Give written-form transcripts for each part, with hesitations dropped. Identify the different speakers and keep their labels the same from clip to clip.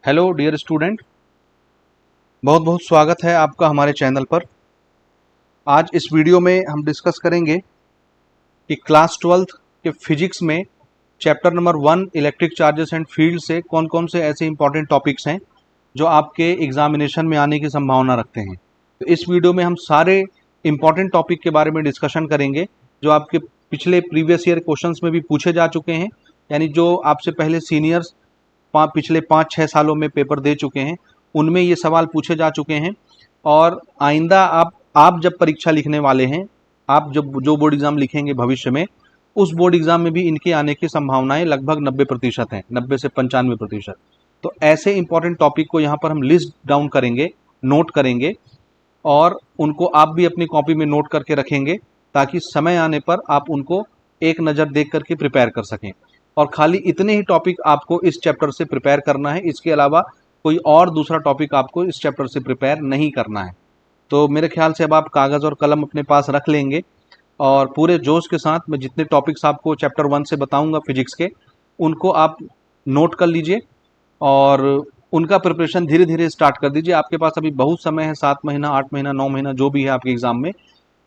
Speaker 1: Hello dear student, बहुत बहुत स्वागत है आपका हमारे चैनल पर। आज इस वीडियो में हम डिस्कस करेंगे कि क्लास 12th के फिजिक्स में chapter number 1 electric charges and field से कौन कौन से ऐसे इंपॉर्टेंट टॉपिक्स हैं जो आपके एग्जामिनेशन में आने की संभावना रखते हैं। तो इस वीडियो में हम सारे इंपॉर्टेंट टॉपिक के बारे में डिस्कशन करेंगे जो आपके पिछले प्रीवियस ईयर क्वेश्चंस में भी पूछे जा चुके हैं, यानी जो आपसे पहले सीनियर्स पिछले 5-6 सालों में पेपर दे चुके हैं उनमें ये सवाल पूछे जा चुके हैं। और आइंदा आप जब परीक्षा लिखने वाले हैं, आप जब जो बोर्ड एग्जाम लिखेंगे भविष्य में, उस बोर्ड एग्जाम में भी इनके आने की संभावनाएं लगभग 90% हैं, 90 से 95%। तो ऐसे इंपॉर्टेंट टॉपिक को यहाँ पर हम लिस्ट डाउन करेंगे, नोट करेंगे और उनको आप भी अपनी कॉपी में नोट करके रखेंगे ताकि समय आने पर आप उनको एक नज़र देख करके प्रिपेयर कर सकें। और खाली इतने ही टॉपिक आपको इस चैप्टर से प्रिपेयर करना है, इसके अलावा कोई और दूसरा टॉपिक आपको इस चैप्टर से प्रिपेयर नहीं करना है। तो मेरे ख्याल से अब आप कागज़ और कलम अपने पास रख लेंगे और पूरे जोश के साथ मैं जितने टॉपिक्स आपको चैप्टर 1 से बताऊंगा फिजिक्स के, उनको आप नोट कर लीजिए और उनका प्रिपरेशन धीरे धीरे स्टार्ट कर दीजिए। आपके पास अभी बहुत समय है, 7 महीना, 8 महीना, 9 महीना जो भी है आपके एग्ज़ाम में,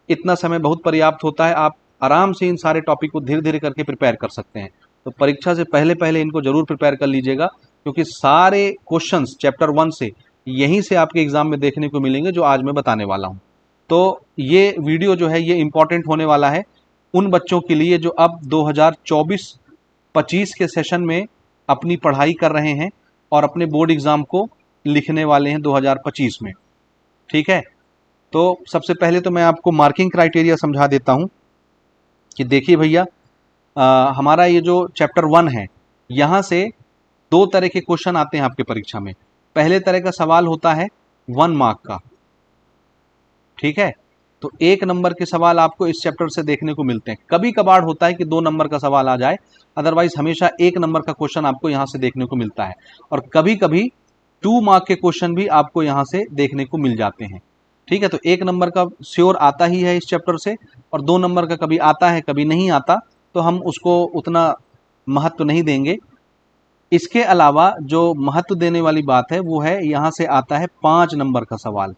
Speaker 1: इतना समय बहुत पर्याप्त होता है। आप आराम से इन सारे टॉपिक को धीरे धीरे करके प्रिपेयर कर सकते हैं। तो परीक्षा से पहले पहले इनको जरूर प्रिपेयर कर लीजिएगा, क्योंकि सारे क्वेश्चंस चैप्टर 1 से यहीं से आपके एग्जाम में देखने को मिलेंगे जो आज मैं बताने वाला हूं। तो ये वीडियो जो है ये इंपॉर्टेंट होने वाला है उन बच्चों के लिए जो अब 2024-25 के सेशन में अपनी पढ़ाई कर रहे हैं और अपने बोर्ड एग्जाम को लिखने वाले हैं 2025 में। ठीक है, तो सबसे पहले तो मैं आपको मार्किंग क्राइटेरिया समझा देता हूं कि देखिए भैया, हमारा ये जो चैप्टर 1 है, यहाँ से 2 तरह के क्वेश्चन आते हैं आपके परीक्षा में। पहले तरह का सवाल होता है 1 मार्क का, ठीक है। तो 1 नंबर के सवाल आपको इस चैप्टर से देखने को मिलते हैं। कभी कभार होता है कि 2 नंबर का सवाल आ जाए, अदरवाइज हमेशा 1 नंबर का क्वेश्चन आपको यहाँ से देखने को मिलता है। और कभी कभी 2 मार्क के क्वेश्चन भी आपको यहाँ से देखने को मिल जाते हैं। ठीक है, तो 1 नंबर का श्योर आता ही है इस चैप्टर से, और 2 नंबर का कभी आता है कभी नहीं आता, तो हम उसको उतना महत्व नहीं देंगे। इसके अलावा जो महत्व देने वाली बात है वो है, यहाँ से आता है 5 नंबर का सवाल,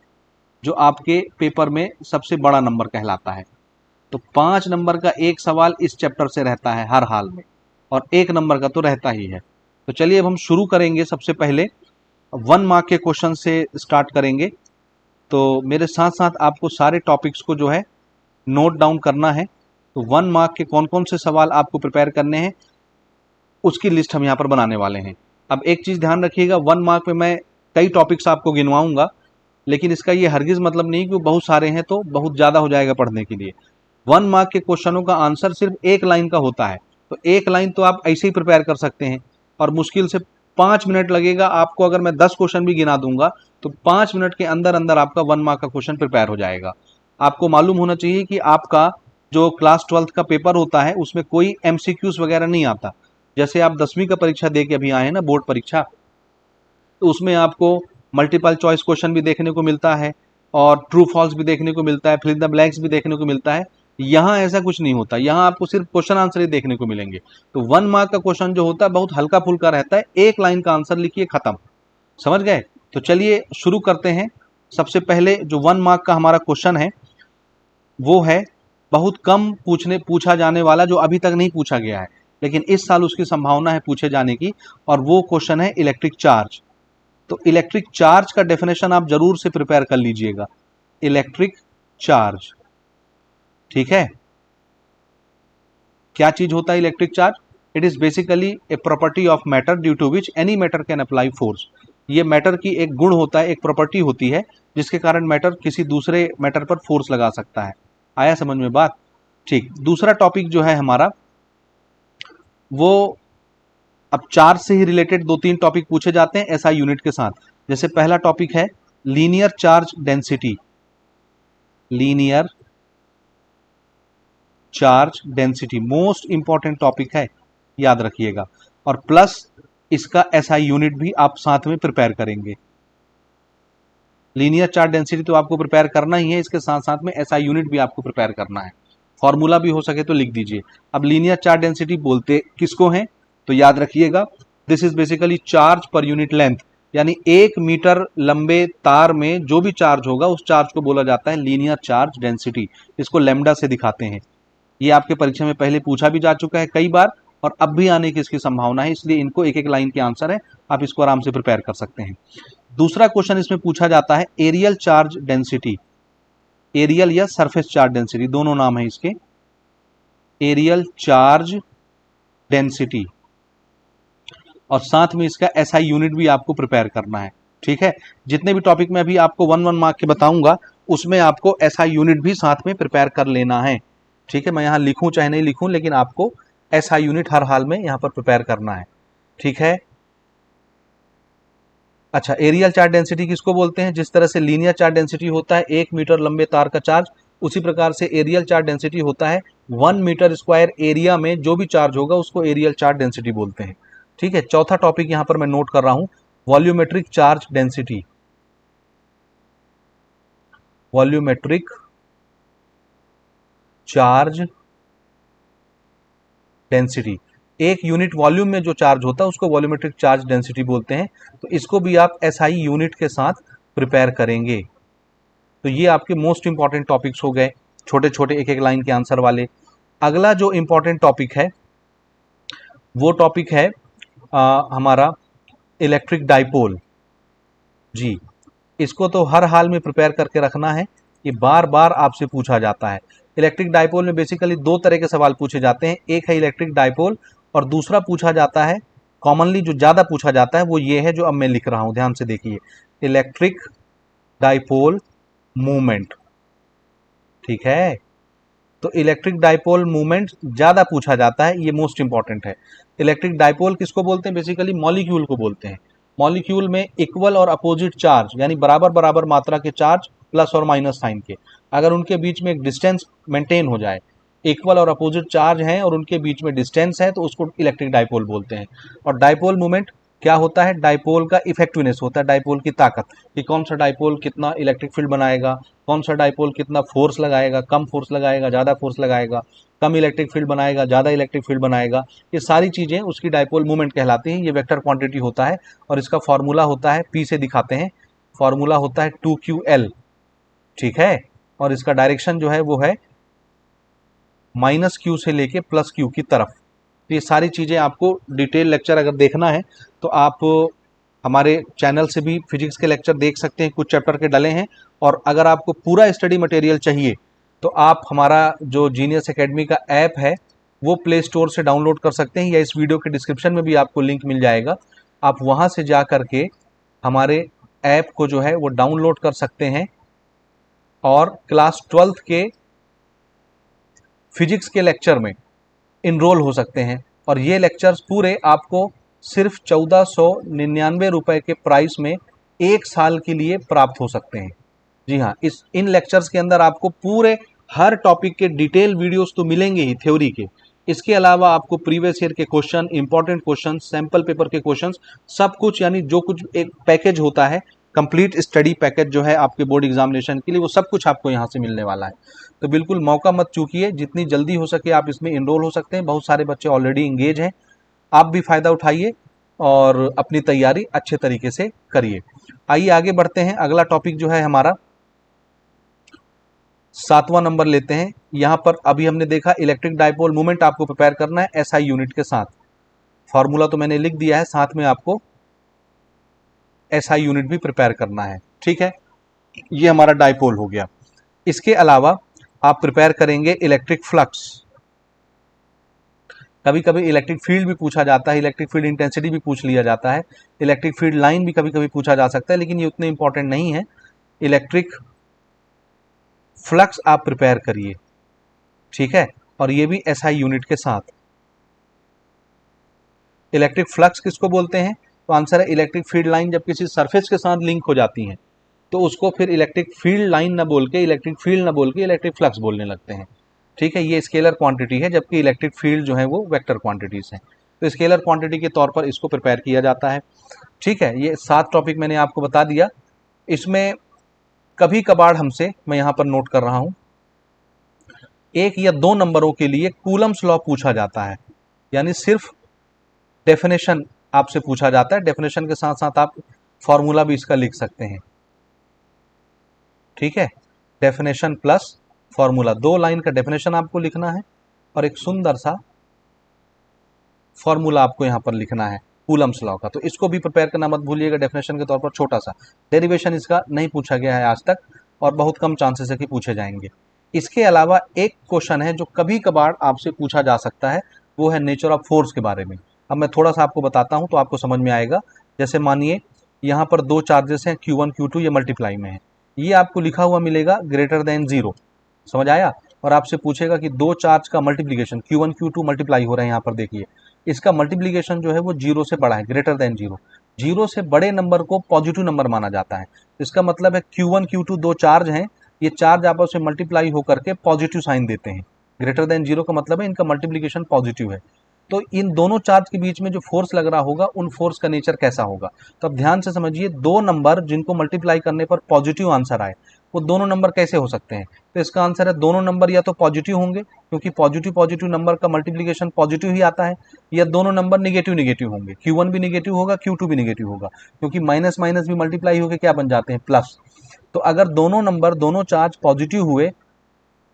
Speaker 1: जो आपके पेपर में सबसे बड़ा नंबर कहलाता है। तो 5 नंबर का एक सवाल इस चैप्टर से रहता है हर हाल में, और 1 नंबर का तो रहता ही है। तो चलिए अब हम शुरू करेंगे। सबसे पहले 1 मार्क के क्वेश्चन से स्टार्ट करेंगे। तो मेरे साथ साथ आपको सारे टॉपिक्स को जो है नोट डाउन करना है। तो 1 मार्क के कौन कौन से सवाल आपको प्रिपेयर करने हैं उसकी लिस्ट हम यहाँ पर बनाने वाले हैं। अब एक चीज़ ध्यान रखिएगा, 1 मार्क में मैं कई टॉपिक्स आपको गिनवाऊंगा, लेकिन इसका ये हरगिज़ मतलब नहीं कि बहुत सारे हैं तो बहुत ज़्यादा हो जाएगा पढ़ने के लिए। 1 मार्क के क्वेश्चनों का आंसर सिर्फ 1 लाइन का होता है, तो 1 लाइन तो आप ऐसे ही प्रिपेयर कर सकते हैं और मुश्किल से 5 मिनट लगेगा आपको। अगर मैं 10 क्वेश्चन भी गिना दूंगा तो 5 मिनट के अंदर अंदर आपका 1 मार्क का क्वेश्चन प्रिपेयर हो जाएगा। आपको मालूम होना चाहिए कि आपका जो क्लास 12th का पेपर होता है उसमें कोई MCQs वगैरह नहीं आता। जैसे आप 10वीं का परीक्षा दे के अभी आए हैं ना, बोर्ड परीक्षा, तो उसमें आपको मल्टीपल चॉइस क्वेश्चन भी देखने को मिलता है और ट्रू फॉल्स भी देखने को मिलता है, फिल इन द ब्लैंक्स भी देखने को मिलता है। यहाँ ऐसा कुछ नहीं होता, यहाँ आपको सिर्फ क्वेश्चन आंसर ही देखने को मिलेंगे। तो 1 मार्क का क्वेश्चन जो होता है बहुत हल्का फुल्का रहता है, 1 लाइन का आंसर लिखिए, खत्म। समझ गए? तो चलिए शुरू करते हैं। सबसे पहले जो 1 मार्क का हमारा क्वेश्चन है वो है बहुत कम पूछा जाने वाला, जो अभी तक नहीं पूछा गया है लेकिन इस साल उसकी संभावना है पूछे जाने की, और वो क्वेश्चन है इलेक्ट्रिक चार्ज। तो इलेक्ट्रिक चार्ज का डेफिनेशन आप जरूर से प्रिपेयर कर लीजिएगा। इलेक्ट्रिक चार्ज, ठीक है। क्या चीज होता है electric charge? It is basically a property of matter due to which any matter can apply force. ये मैटर की एक गुण होता है, एक प्रॉपर्टी होती है जिसके कारण मैटर किसी दूसरे मैटर पर फोर्स लगा सकता है। आया समझ में बात? ठीक। दूसरा टॉपिक जो है हमारा वो, अब चार्ज से ही रिलेटेड 2-3 टॉपिक पूछे जाते हैं एसआई यूनिट के साथ। जैसे पहला टॉपिक है linear charge density. Linear charge density most important topic है, याद रखिएगा। और प्लस इसका एसआई यूनिट भी आप साथ में प्रिपेयर करेंगे। लीनियर चार्ज डेंसिटी तो आपको प्रिपेयर करना ही है, इसके साथ साथ में एसआई यूनिट भी आपको प्रिपेयर करना है। फॉर्मूला भी हो सके तो लिख दीजिए। अब लीनियर चार्ज डेंसिटी बोलते किसको हैं? तो याद रखिएगा, this is basically charge per unit length. यानी 1 मीटर लंबे तार में जो भी चार्ज होगा उस चार्ज को बोला जाता है लीनियर चार्ज डेंसिटी। इसको लैम्डा से दिखाते हैं। ये आपके परीक्षा में पहले पूछा भी जा चुका है कई बार, और अब भी आने की इसकी संभावना है, इसलिए इनको एक एक लाइन के आंसर है, आप इसको आराम से प्रिपेयर कर सकते हैं। दूसरा क्वेश्चन इसमें पूछा जाता है एरियल चार्ज डेंसिटी। एरियल या सरफेस चार्ज डेंसिटी दोनों नाम है इसके। एरियल चार्ज डेंसिटी, और साथ में इसका एसआई यूनिट भी आपको प्रिपेयर करना है। ठीक है, जितने भी टॉपिक में अभी आपको 1 मार्क के बताऊंगा उसमें आपको एसआई यूनिट भी साथ में प्रिपेयर कर लेना है। ठीक है, मैं यहाँ लिखूं चाहे नहीं लिखूं, लेकिन आपको एसआई यूनिट हर हाल में यहाँ पर प्रिपेयर करना है। ठीक है, अच्छा, एरियल चार्ज डेंसिटी किसको बोलते हैं? जिस तरह से लीनियर चार्ज डेंसिटी होता है 1 मीटर लंबे तार का चार्ज, उसी प्रकार से एरियल चार्ज डेंसिटी होता है 1 मीटर स्क्वायर एरिया में जो भी चार्ज होगा उसको एरियल चार्ज डेंसिटी बोलते हैं। ठीक है, चौथा टॉपिक यहां पर मैं नोट कर रहा हूं, volumetric charge density. Volumetric charge density, एक यूनिट वॉल्यूम में जो चार्ज होता है उसको वॉल्यूमेट्रिक चार्ज डेंसिटी बोलते हैं। तो इसको भी आप एसआई यूनिट के साथ प्रिपेयर करेंगे। तो ये आपके मोस्ट इंपॉर्टेंट टॉपिक्स हो गए, छोटे छोटे एक एक लाइन के आंसर वाले। अगला जो इंपॉर्टेंट टॉपिक है वो टॉपिक है हमारा इलेक्ट्रिक डाइपोल। जी, इसको तो हर हाल में प्रिपेयर करके रखना है, ये बार बार आपसे पूछा जाता है। इलेक्ट्रिक डाइपोल में बेसिकली दो तरह के सवाल पूछे जाते हैं, एक है इलेक्ट्रिक डाइपोल और दूसरा पूछा जाता है, कॉमनली जो ज़्यादा पूछा जाता है वो ये है जो अब मैं लिख रहा हूँ, ध्यान से देखिए, इलेक्ट्रिक डाइपोल मूवमेंट। ठीक है, तो इलेक्ट्रिक डाइपोल मूवमेंट ज़्यादा पूछा जाता है, ये मोस्ट इंपॉर्टेंट है। इलेक्ट्रिक डाइपोल किसको बोलते हैं? बेसिकली मॉलिक्यूल को बोलते हैं। मॉलिक्यूल में इक्वल और अपोजिट चार्ज, यानी बराबर बराबर मात्रा के चार्ज प्लस और माइनस साइन के, अगर उनके बीच में एक डिस्टेंस मेंटेन हो जाए, इक्वल और अपोजिट चार्ज हैं और उनके बीच में डिस्टेंस है, तो उसको इलेक्ट्रिक डाइपोल बोलते हैं। और डाइपोल मूवमेंट क्या होता है? डाइपोल का इफेक्टिवनेस होता है, डाइपोल की ताकत, कि कौन सा डाइपोल कितना इलेक्ट्रिक फील्ड बनाएगा, कौन सा डाइपोल कितना फोर्स लगाएगा, कम फोर्स लगाएगा, ज़्यादा फोर्स लगाएगा, कम इलेक्ट्रिक फील्ड बनाएगा, ज़्यादा इलेक्ट्रिक फील्ड बनाएगा। ये सारी चीज़ें उसकी डाइपोल मूवमेंट कहलाती हैं। ये वेक्टर क्वांटिटी होता है और इसका फॉर्मूला होता है, पी से दिखाते हैं, फॉर्मूला होता है 2QL। ठीक है, और इसका डायरेक्शन जो है वो है -Q से लेके +Q की तरफ। ये सारी चीज़ें आपको डिटेल लेक्चर अगर देखना है तो आप हमारे चैनल से भी फिजिक्स के लेक्चर देख सकते हैं, कुछ चैप्टर के डले हैं। और अगर आपको पूरा स्टडी मटेरियल चाहिए तो आप हमारा जो जीनियस एकेडमी का ऐप है वो प्ले स्टोर से डाउनलोड कर सकते हैं, या इस वीडियो के डिस्क्रिप्शन में भी आपको लिंक मिल जाएगा। आप वहाँ से जा कर के हमारे ऐप को जो है वो डाउनलोड कर सकते हैं और क्लास 12th के फिजिक्स के लेक्चर में इनरोल हो सकते हैं। और ये लेक्चर्स पूरे आपको सिर्फ 1499 रुपए के प्राइस में 1 साल के लिए प्राप्त हो सकते हैं। जी हाँ, इन लेक्चर्स के अंदर आपको पूरे हर टॉपिक के डिटेल वीडियोस तो मिलेंगे ही थ्योरी के, इसके अलावा आपको प्रीवियस ईयर के question, important question, sample paper के क्वेश्चंस, सब कुछ, यानी जो कुछ एक पैकेज होता है, कंप्लीट स्टडी पैकेज जो है आपके बोर्ड एग्जामिनेशन के लिए, वो सब कुछ आपको यहाँ से मिलने वाला है। तो बिल्कुल मौका मत चूकिए, जितनी जल्दी हो सके आप इसमें इनरोल हो सकते हैं। बहुत सारे बच्चे ऑलरेडी इंगेज हैं, आप भी फ़ायदा उठाइए और अपनी तैयारी अच्छे तरीके से करिए। आइए आगे बढ़ते हैं। अगला टॉपिक जो है हमारा 7वां नंबर लेते हैं। यहाँ पर अभी हमने देखा इलेक्ट्रिक डाइपोल मूवमेंट आपको प्रिपेयर करना है एसआई यूनिट के साथ। फॉर्मूला तो मैंने लिख दिया है, साथ में आपको एसआई यूनिट भी प्रिपेयर करना है। ठीक है, ये हमारा डाइपोल हो गया। इसके अलावा आप प्रिपेयर करेंगे इलेक्ट्रिक फ्लक्स। कभी कभी इलेक्ट्रिक फील्ड भी पूछा जाता है, इलेक्ट्रिक फील्ड इंटेंसिटी भी पूछ लिया जाता है, इलेक्ट्रिक फील्ड लाइन भी कभी कभी पूछा जा सकता है, लेकिन ये उतने इंपॉर्टेंट नहीं है। इलेक्ट्रिक फ्लक्स आप प्रिपेयर करिए। ठीक है, और ये भी एसआई यूनिट के साथ। इलेक्ट्रिक फ्लक्स किसको बोलते हैं? तो आंसर है इलेक्ट्रिक फील्ड लाइन जब किसी सरफेस के साथ लिंक हो जाती हैं तो उसको फिर इलेक्ट्रिक फील्ड लाइन ना बोल के, इलेक्ट्रिक फील्ड ना बोल के इलेक्ट्रिक फ्लक्स बोलने लगते हैं। ठीक है, ये स्केलर क्वांटिटी है, जबकि इलेक्ट्रिक फील्ड जो है वो वेक्टर क्वांटिटीज हैं। तो स्केलर क्वांटिटी के तौर पर इसको प्रिपेयर किया जाता है। ठीक है, ये 7 टॉपिक मैंने आपको बता दिया। इसमें कभी कभार हमसे, मैं यहाँ पर नोट कर रहा हूँ, 1 या 2 नंबरों के लिए कूलम्स लॉ पूछा जाता है, यानी सिर्फ डेफिनेशन आपसे पूछा जाता है। डेफिनेशन के साथ साथ आप फॉर्मूला भी इसका लिख सकते हैं। ठीक है, डेफिनेशन प्लस फॉर्मूला, 2 लाइन का डेफिनेशन आपको लिखना है और एक सुंदर सा फॉर्मूला आपको यहाँ पर लिखना है कूलम्स लॉ का। तो इसको भी प्रिपेयर करना मत भूलिएगा डेफिनेशन के तौर पर, छोटा सा। डेरिवेशन इसका नहीं पूछा गया है आज तक और बहुत कम चांसेस है कि पूछे जाएंगे। इसके अलावा एक क्वेश्चन है जो कभी कभार आपसे पूछा जा सकता है, वो है नेचर ऑफ फोर्स के बारे में। अब मैं थोड़ा सा आपको बताता हूँ तो आपको समझ में आएगा। जैसे मानिए यहाँ पर 2 चार्जेस हैं Q1 Q2, ये मल्टीप्लाई में है, ये आपको लिखा हुआ मिलेगा ग्रेटर देन 0, समझ आया। और आपसे पूछेगा कि 2 चार्ज का मल्टीप्लीकेशन Q1 Q2 मल्टीप्लाई हो रहे हैं, यहाँ पर देखिए इसका मल्टीप्लीकेशन जो है वो 0 से बड़ा है, ग्रेटर देन 0। 0 से बड़े नंबर को पॉजिटिव नंबर माना जाता है। इसका मतलब है Q1 Q2 2 चार्ज हैं, ये चार्ज आपस में मल्टीप्लाई होकर के पॉजिटिव साइन देते हैं। ग्रेटर देन 0 का मतलब है इनका मल्टीप्लीकेशन पॉजिटिव है। तो इन दोनों चार्ज के बीच में जो फोर्स लग रहा होगा, उन फोर्स का नेचर कैसा होगा। तो अब ध्यान से समझिए, 2 नंबर जिनको मल्टीप्लाई करने पर पॉजिटिव आंसर आए, वो दोनों नंबर कैसे हो सकते हैं। तो इसका आंसर है दोनों नंबर या तो पॉजिटिव होंगे, क्योंकि पॉजिटिव पॉजिटिव नंबर का मल्टीप्लीकेशन पॉजिटिव ही आता है, या दोनों नंबर निगेटिव निगेटिव होंगे। Q1 भी निगेटिव होगा, Q2 भी निगेटिव होगा, क्योंकि माइनस माइनस भी मल्टीप्लाई होकर क्या बन जाते हैं, प्लस। तो अगर दोनों नंबर, दोनों चार्ज पॉजिटिव हुए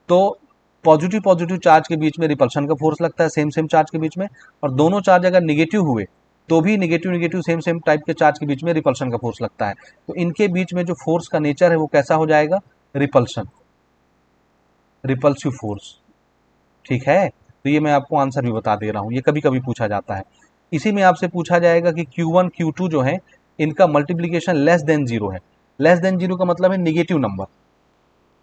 Speaker 1: तो पॉजिटिव पॉजिटिव चार्ज के बीच में रिपल्शन का फोर्स लगता है, सेम सेम चार्ज के बीच में। और दोनों चार्ज अगर निगेटिव हुए तो भी negative negative same same type के चार्ज के बीच में रिपल्शन का फोर्स लगता है। तो इनके बीच में जो फोर्स का नेचर है वो कैसा हो जाएगा, रिपल्शन, रिपल्सिव फोर्स। ठीक है, तो ये मैं आपको आंसर भी बता दे रहा हूं, ये कभी कभी पूछा जाता है। इसी में आपसे पूछा जाएगा कि Q1 Q2 जो है इनका मल्टीप्लीकेशन लेस देन 0 है। लेस देन 0 का मतलब है निगेटिव नंबर।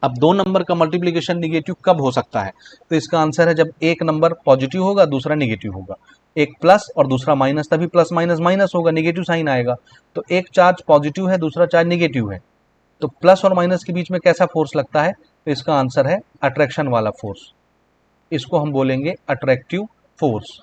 Speaker 1: अब 2 नंबर का मल्टीप्लीकेशन निगेटिव कब हो सकता है, तो इसका आंसर है जब एक नंबर पॉजिटिव होगा, दूसरा निगेटिव होगा, एक प्लस और दूसरा माइनस, तभी प्लस माइनस माइनस होगा, निगेटिव साइन आएगा। तो एक चार्ज पॉजिटिव है, दूसरा चार्ज निगेटिव है, तो प्लस और माइनस के बीच में कैसा फोर्स लगता है, तो इसका आंसर है अट्रैक्शन वाला फोर्स। इसको हम बोलेंगे अट्रैक्टिव फोर्स।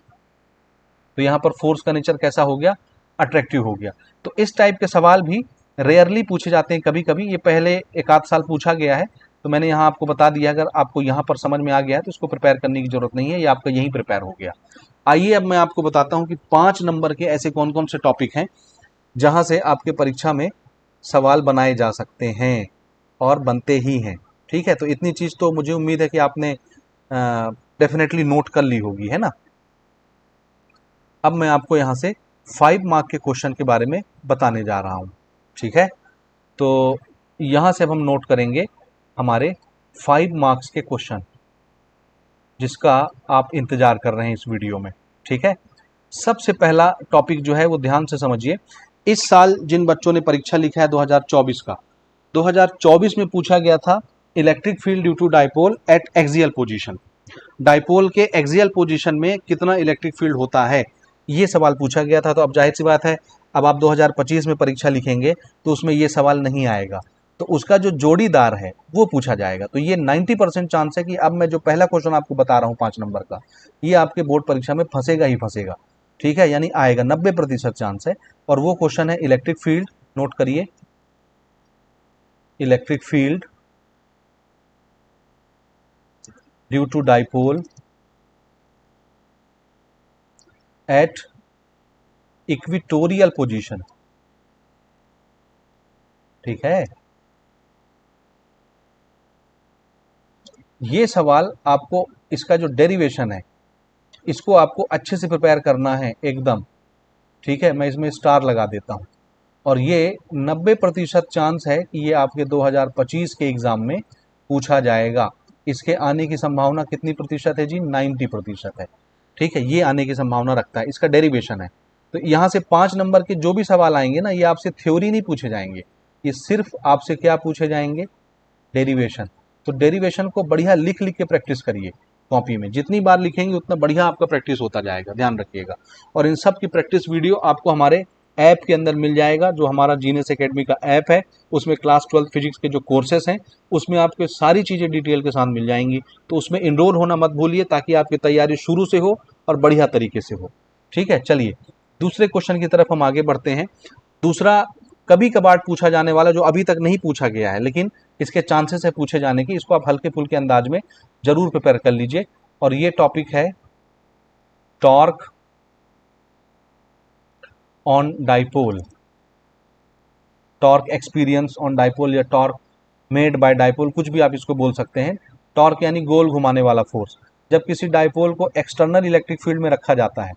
Speaker 1: तो यहाँ पर फोर्स का नेचर कैसा हो गया, अट्रैक्टिव हो गया। तो इस टाइप के सवाल भी रेयरली पूछे जाते हैं कभी कभी, ये पहले एक आध साल पूछा गया है, तो मैंने यहाँ आपको बता दिया। अगर आपको यहाँ पर समझ में आ गया है तो इसको प्रिपेयर करने की जरूरत नहीं है, ये आपका यहीं प्रिपेयर हो गया। आइए अब मैं आपको बताता हूँ कि 5 नंबर के ऐसे कौन कौन से टॉपिक हैं जहाँ से आपके परीक्षा में सवाल बनाए जा सकते हैं और बनते ही हैं। ठीक है, तो इतनी चीज़ तो मुझे उम्मीद है कि आपने डेफिनेटली नोट कर ली होगी, है ना। अब मैं आपको यहाँ से 5 मार्क के क्वेश्चन के बारे में बताने जा रहा हूँ। ठीक है, तो यहाँ से अब हम नोट करेंगे हमारे 5 मार्क्स के क्वेश्चन, जिसका आप इंतजार कर रहे हैं इस वीडियो में। ठीक है, सबसे पहला टॉपिक जो है वो ध्यान से समझिए। इस साल जिन बच्चों ने परीक्षा लिखा है 2024 का, 2024 में पूछा गया था electric field due to dipole at axial position. Dipole के एक्सियल पोजीशन में कितना इलेक्ट्रिक फील्ड होता है, ये सवाल पूछा गया था। तो अब जाहिर सी बात है, अब आप 2025 में परीक्षा लिखेंगे तो उसमें ये सवाल नहीं आएगा, तो उसका जो जोड़ीदार है वो पूछा जाएगा। तो ये 90% चांस है कि अब मैं जो पहला क्वेश्चन आपको बता रहा हूँ 5 नंबर का, ये आपके बोर्ड परीक्षा में फंसेगा ही फंसेगा। ठीक है, यानी आएगा, 90% चांस है। और वो क्वेश्चन है इलेक्ट्रिक फील्ड, नोट करिए, electric field due to dipole at equatorial position. ठीक है, ये सवाल आपको, इसका जो डेरिवेशन है इसको आपको अच्छे से प्रिपेयर करना है एकदम। ठीक है, मैं इसमें स्टार लगा देता हूं। और ये 90% चांस है कि ये आपके 2025 के एग्जाम में पूछा जाएगा। इसके आने की संभावना कितनी प्रतिशत है जी, 90% है। ठीक है, ये आने की संभावना रखता है, इसका डेरिवेशन है। तो यहाँ से 5 नंबर के जो भी सवाल आएंगे ना, ये आपसे थ्योरी नहीं पूछे जाएंगे, ये सिर्फ आपसे क्या पूछे जाएंगे, डेरिवेशन। तो डेरिवेशन को बढ़िया लिख लिख के प्रैक्टिस करिए कॉपी में, जितनी बार लिखेंगे उतना बढ़िया आपका प्रैक्टिस होता जाएगा, ध्यान रखिएगा। और इन सब की प्रैक्टिस वीडियो आपको हमारे ऐप के अंदर मिल जाएगा, जो हमारा जीनियस एकेडमी का ऐप है। उसमें क्लास 12 फिजिक्स के जो कोर्सेस हैं उसमें आपको सारी चीज़ें डिटेल के साथ मिल जाएंगी। तो उसमें इनरोल होना मत भूलिए, ताकि आपकी तैयारी शुरू से हो और बढ़िया तरीके से हो। ठीक है, चलिए दूसरे क्वेश्चन की तरफ हम आगे बढ़ते हैं। दूसरा कभी कभार पूछा जाने वाला, जो अभी तक नहीं पूछा गया है लेकिन इसके चांसेस है पूछे जाने की, इसको आप हल्के फुल्के अंदाज में जरूर प्रिपेयर कर लीजिए। और ये टॉपिक है torque on dipole. Torque experience on dipole या टॉर्क मेड बाय डाइपोल, कुछ भी आप इसको बोल सकते हैं। टॉर्क यानी गोल घुमाने वाला फोर्स। जब किसी डाइपोल को एक्सटर्नल इलेक्ट्रिक फील्ड में रखा जाता है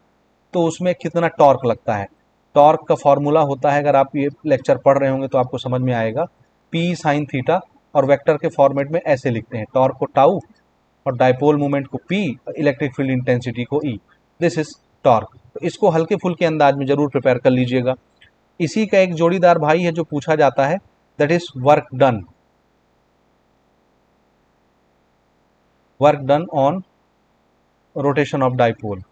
Speaker 1: तो उसमें कितना टॉर्क लगता है। टॉर्क का फॉर्मूला होता है, अगर आप ये लेक्चर पढ़ रहे होंगे तो आपको समझ में आएगा, पी साइन थीटा, और वेक्टर के फॉर्मेट में ऐसे लिखते हैं, टॉर्क को टाउ और डाइपोल मोमेंट को पी, इलेक्ट्रिक फील्ड इंटेंसिटी को ई। This is torque. तो इसको हल्के फुल्के अंदाज में जरूर प्रिपेयर कर लीजिएगा। इसी का एक जोड़ीदार भाई है जो पूछा जाता है, that is work done. Work done on rotation of dipole.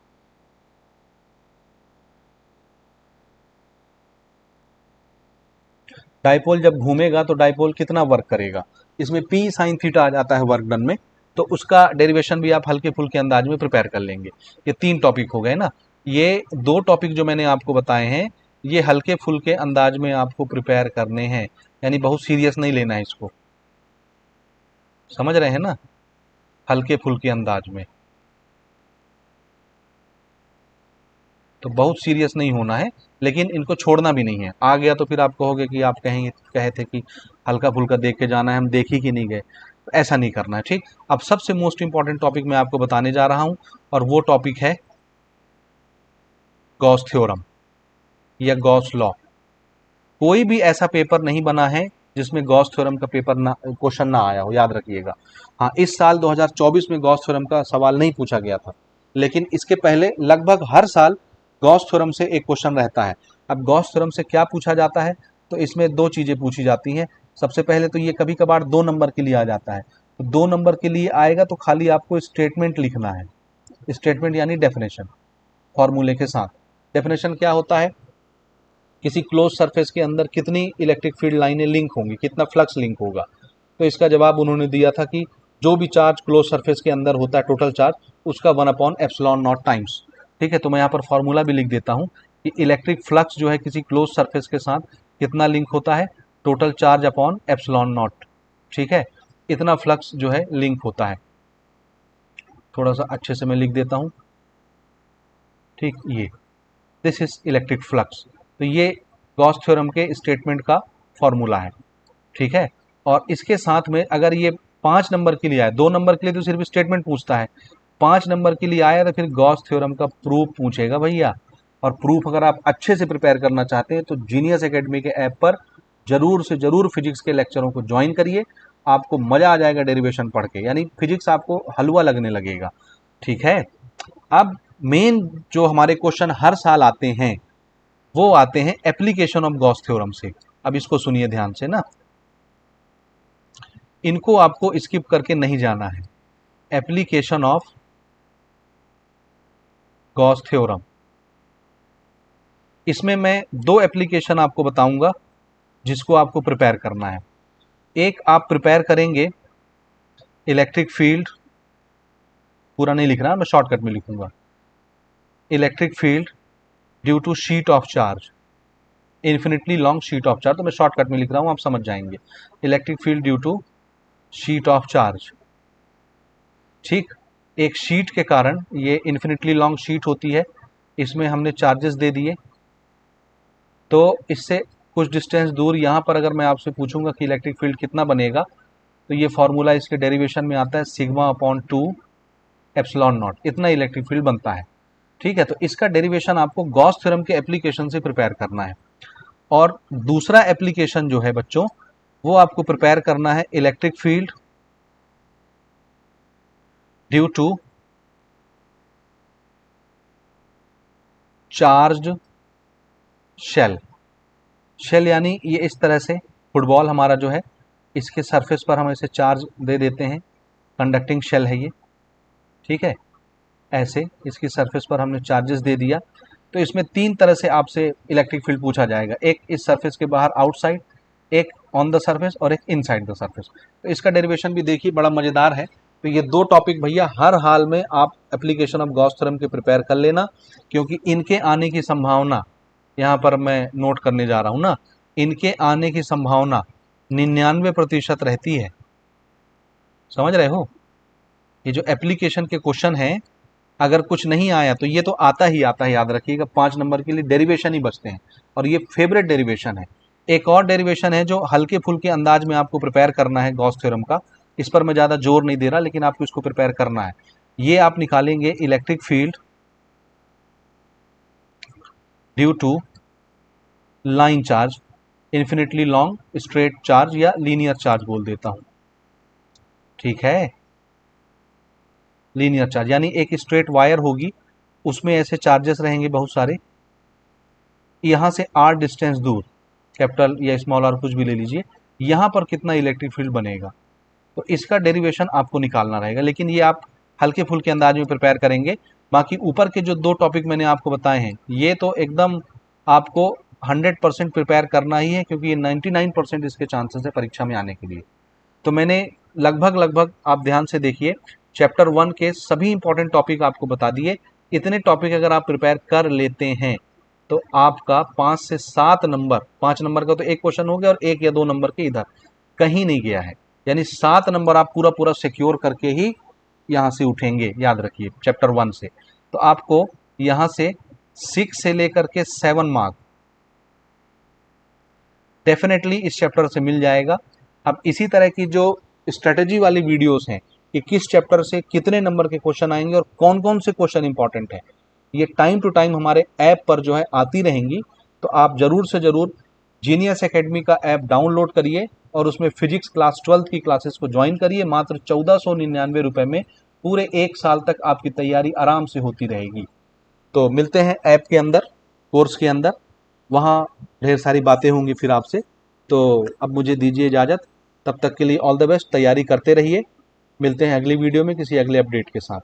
Speaker 1: Dipole जब घूमेगा तो डाइपोल कितना वर्क करेगा, इसमें पी साइन थीटा आ जाता है वर्क डन में, तो उसका डेरिवेशन भी आप हल्के फुल्के अंदाज में प्रिपेयर कर लेंगे। ये 3 टॉपिक हो गए ना। ये 2 टॉपिक जो मैंने आपको बताए हैं ये हल्के फुल्के अंदाज में आपको प्रिपेयर करने हैं, यानी बहुत सीरियस नहीं लेना है इसको, समझ रहे हैं ना, हल्के फुल्के अंदाज में। तो बहुत सीरियस नहीं होना है, लेकिन इनको छोड़ना भी नहीं है। आ गया तो फिर आप कहोगे कि आप कहे थे कि हल्का फुल्का देख के जाना है, हम देख ही कि नहीं गए। तो ऐसा नहीं करना है, ठीक। अब सबसे मोस्ट इंपॉर्टेंट टॉपिक मैं आपको बताने जा रहा हूं, और वो टॉपिक है गॉस थ्योरम या गॉस लॉ। कोई भी ऐसा पेपर नहीं बना है जिसमें गॉस थ्योरम का पेपर ना, क्वेश्चन ना आया हो, याद रखिएगा। हाँ, इस साल 2024 में गॉस थ्योरम का सवाल नहीं पूछा गया था, लेकिन इसके पहले लगभग हर साल गॉस थ्योरम से एक क्वेश्चन रहता है। अब गॉस थ्योरम से क्या पूछा जाता है, तो इसमें 2 चीजें पूछी जाती हैं। सबसे पहले तो ये कभी कभार 2 नंबर के लिए आ जाता है, तो 2 नंबर के लिए आएगा तो खाली आपको स्टेटमेंट लिखना है। स्टेटमेंट यानी डेफिनेशन, फॉर्मूले के साथ। डेफिनेशन क्या होता है, किसी क्लोज सरफेस के अंदर कितनी इलेक्ट्रिक फील्ड लाइनें लिंक होंगी, कितना फ्लक्स लिंक होगा। तो इसका जवाब उन्होंने दिया था कि जो भी चार्ज क्लोज सरफेस के अंदर होता है, टोटल चार्ज, उसका 1/एप्सिलॉन नॉट टाइम्स। ठीक है, तो मैं यहाँ पर फॉर्मूला भी लिख देता हूँ कि इलेक्ट्रिक फ्लक्स जो है किसी क्लोज सरफेस के साथ कितना लिंक होता है, total charge upon epsilon not. ठीक है, इतना फ्लक्स जो है लिंक होता है। थोड़ा सा अच्छे से मैं लिख देता हूँ, ठीक, ये दिस इज इलेक्ट्रिक फ्लक्स। तो ये गॉस थ्योरम के स्टेटमेंट का फॉर्मूला है, ठीक है। और इसके साथ में अगर ये 5 नंबर के लिए आए, 2 नंबर के लिए तो सिर्फ स्टेटमेंट पूछता है, 5 नंबर के लिए आया तो फिर गॉस थ्योरम का प्रूफ पूछेगा भैया। और प्रूफ अगर आप अच्छे से प्रिपेयर करना चाहते हैं तो जीनियस एकेडमी के ऐप पर जरूर से जरूर फिजिक्स के लेक्चरों को ज्वाइन करिए, आपको मजा आ जाएगा डेरिवेशन पढ़ के, यानी फिजिक्स आपको हलवा लगने लगेगा, ठीक है। अब मेन जो हमारे क्वेश्चन हर साल आते हैं वो आते हैं एप्लीकेशन ऑफ गॉस थ्योरम से। अब इसको सुनिए ध्यान से ना, इनको आपको स्किप करके नहीं जाना है। एप्लीकेशन ऑफ गॉस थ्योरम, इसमें मैं 2 एप्लीकेशन आपको बताऊंगा जिसको आपको प्रिपेयर करना है। एक आप प्रिपेयर करेंगे इलेक्ट्रिक फील्ड, पूरा नहीं लिखना, मैं शॉर्टकट में लिखूंगा, electric field due to sheet of charge, infinitely long sheet of charge. तो मैं शॉर्टकट में लिख रहा हूं, आप समझ जाएंगे। Electric field due to sheet of charge, ठीक। एक शीट के कारण, ये इन्फिनिटली लॉन्ग शीट होती है, इसमें हमने चार्जेस दे दिए, तो इससे कुछ डिस्टेंस दूर यहाँ पर अगर मैं आपसे पूछूंगा कि इलेक्ट्रिक फील्ड कितना बनेगा, तो ये फॉर्मूला इसके डेरिवेशन में आता है, सिग्मा अपॉन 2 एप्सिलॉन नॉट, इतना इलेक्ट्रिक फील्ड बनता है, ठीक है। तो इसका डेरिवेशन आपको गॉस थ्योरम के एप्लीकेशन से प्रिपेयर करना है। और दूसरा एप्लीकेशन जो है बच्चों, वो आपको प्रिपेयर करना है electric field due to charged shell. Shell यानी ये इस तरह से, फुटबॉल हमारा जो है, इसके सरफेस पर हम इसे चार्ज दे देते हैं, कंडक्टिंग शेल है ये, ठीक है। ऐसे इसकी सरफेस पर हमने चार्जेस दे दिया, तो इसमें 3 तरह से आपसे इलेक्ट्रिक फील्ड पूछा जाएगा। एक इस सरफेस के बाहर आउटसाइड, एक ऑन द सरफेस, और एक इनसाइड द सरफेस। तो इसका डेरिवेशन भी देखिए, बड़ा मजेदार है। तो ये 2 टॉपिक भैया हर हाल में आप एप्लीकेशन ऑफ गॉस थ्योरम के प्रिपेयर कर लेना, क्योंकि इनके आने की संभावना, यहाँ पर मैं नोट करने जा रहा हूँ ना, इनके आने की संभावना 99% रहती है, समझ रहे हो। ये जो एप्लीकेशन के क्वेश्चन हैं, अगर कुछ नहीं आया तो ये तो आता ही आता है, याद रखिएगा। 5 नंबर के लिए डेरिवेशन ही बचते हैं, और ये फेवरेट डेरिवेशन है। एक और डेरिवेशन है जो हल्के फुल्के अंदाज में आपको प्रिपेयर करना है गॉस थ्योरम का, इस पर मैं ज़्यादा जोर नहीं दे रहा, लेकिन आपको इसको प्रिपेयर करना है। ये आप निकालेंगे electric field due to line charge, infinitely long straight charge या लीनियर चार्ज बोल देता हूं, ठीक है। लीनियर चार्ज यानी एक स्ट्रेट वायर होगी, उसमें ऐसे चार्जेस रहेंगे बहुत सारे, यहां से आर डिस्टेंस दूर, कैपिटल या स्मॉल आर कुछ भी ले लीजिए, यहां पर कितना इलेक्ट्रिक फील्ड बनेगा, तो इसका डेरिवेशन आपको निकालना रहेगा। लेकिन ये आप हल्के फुल्के अंदाज में प्रिपेयर करेंगे। बाकी ऊपर के जो 2 टॉपिक मैंने आपको बताए हैं, ये तो एकदम आपको 100% प्रिपेयर करना ही है, क्योंकि ये 99% इसके चांसेस है परीक्षा में आने के लिए। तो मैंने लगभग आप ध्यान से देखिए, चैप्टर 1 के सभी इंपॉर्टेंट टॉपिक आपको बता दिए। इतने टॉपिक अगर आप प्रिपेयर कर लेते हैं तो आपका 5 से 7 नंबर, 5 नंबर का तो एक क्वेश्चन हो गया और 1 या 2 नंबर के इधर कहीं नहीं गया है, यानी 7 नंबर आप पूरा सिक्योर करके ही यहाँ से उठेंगे, याद रखिए चैप्टर 1 से। तो आपको यहाँ से 6 से लेकर के 7 मार्क डेफिनेटली इस चैप्टर से मिल जाएगा। अब इसी तरह की जो स्ट्रेटेजी वाली वीडियोस हैं कि किस चैप्टर से कितने नंबर के क्वेश्चन आएंगे और कौन कौन से क्वेश्चन इंपॉर्टेंट हैं, ये टाइम टू टाइम हमारे ऐप पर जो है आती रहेंगी। तो आप जरूर से जरूर जीनियस एकेडमी का ऐप डाउनलोड करिए और उसमें फिजिक्स क्लास 12th की क्लासेस को ज्वाइन करिए। मात्र 1499 रुपए में पूरे 1 साल तक आपकी तैयारी आराम से होती रहेगी। तो मिलते हैं ऐप के अंदर, कोर्स के अंदर, वहाँ ढेर सारी बातें होंगी फिर आपसे। तो अब मुझे दीजिए इजाज़त, तब तक के लिए ऑल द बेस्ट, तैयारी करते रहिए। मिलते हैं अगली वीडियो में किसी अगले अपडेट के साथ।